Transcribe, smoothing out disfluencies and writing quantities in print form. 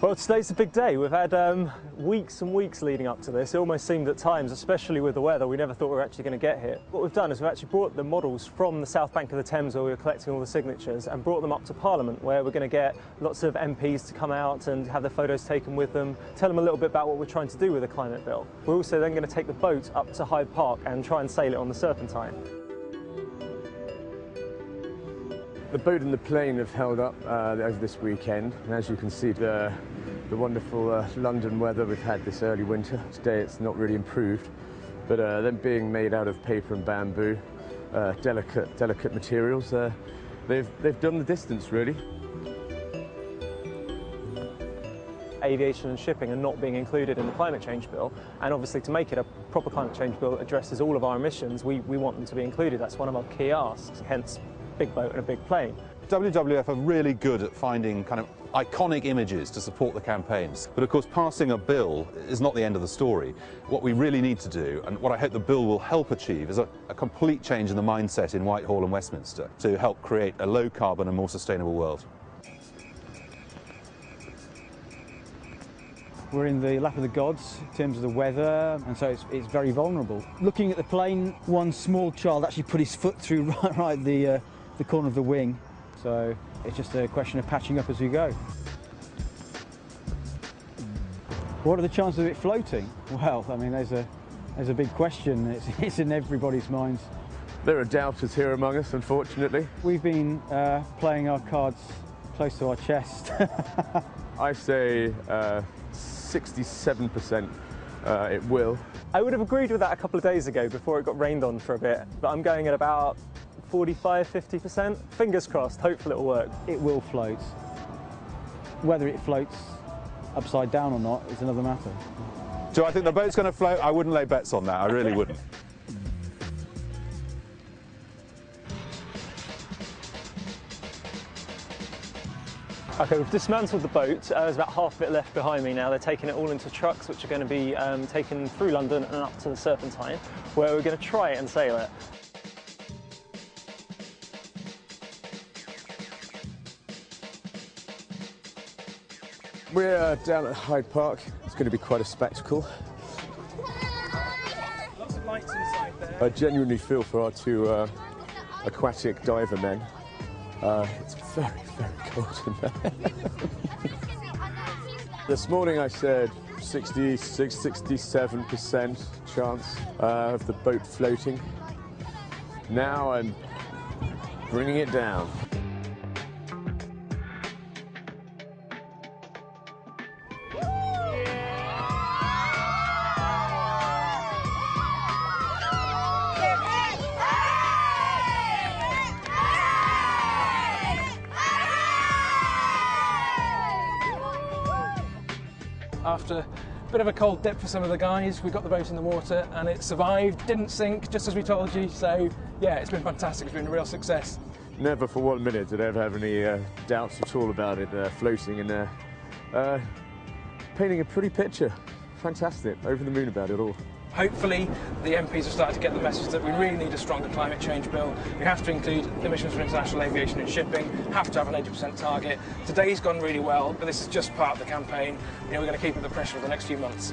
Well, today's a big day. We've had weeks and weeks leading up to this. It almost seemed at times, especially with the weather, we never thought we were actually going to get here. What we've done is we've actually brought the models from the south bank of the Thames where we were collecting all the signatures and brought them up to Parliament, where we're going to get lots of MPs to come out and have their photos taken with them, tell them a little bit about what we're trying to do with the climate bill. We're also then going to take the boat up to Hyde Park and try and sail it on the Serpentine. The boat and the plane have held up over this weekend, and as you can see, the wonderful London weather we've had this early winter. Today it's not really improved, but them being made out of paper and bamboo, delicate materials, they've done the distance really. Aviation and shipping are not being included in the climate change bill, and obviously to make it a proper climate change bill that addresses all of our emissions, we want them to be included. That's one of our key asks, hence big boat and a big plane. WWF are really good at finding kind of iconic images to support the campaigns. But of course, passing a bill is not the end of the story. What we really need to do, and what I hope the bill will help achieve, is a complete change in the mindset in Whitehall and Westminster to help create a low-carbon and more sustainable world. We're in the lap of the gods in terms of the weather, and so it's very vulnerable. Looking at the plane, one small child actually put his foot through right the corner of the wing, so it's just a question of patching up as we go. What are the chances of it floating? Well, I mean, there's a big question. It's in everybody's minds. There are doubters here among us, unfortunately. We've been playing our cards close to our chest. I say 67% it will. I would have agreed with that a couple of days ago before it got rained on for a bit, but I'm going at about 45–50%. Fingers crossed, hopefully it'll work. It will float. Whether it floats upside down or not is another matter. Do I think the boat's going to float? I wouldn't lay bets on that, I really wouldn't. Okay, we've dismantled the boat. There's about half of it left behind me now. They're taking it all into trucks, which are going to be taken through London and up to the Serpentine, where we're going to try it and sail it. We're down at Hyde Park. It's going to be quite a spectacle. Lots of lights inside there. I genuinely feel for our two aquatic diver men. It's very, very cold in there. This morning I said 67% chance of the boat floating. Now I'm bringing it down. After a bit of a cold dip for some of the guys, we got the boat in the water and it survived, didn't sink, just as we told you. So yeah, it's been fantastic, it's been a real success. Never for 1 minute did I ever have any doubts at all about it floating, and painting a pretty picture. Fantastic, over the moon about it all. Hopefully the MPs have started to get the message that we really need a stronger climate change bill. We have to include emissions from international aviation and shipping, have to have an 80% target. Today's gone really well, but this is just part of the campaign. You know, we're going to keep up the pressure for the next few months.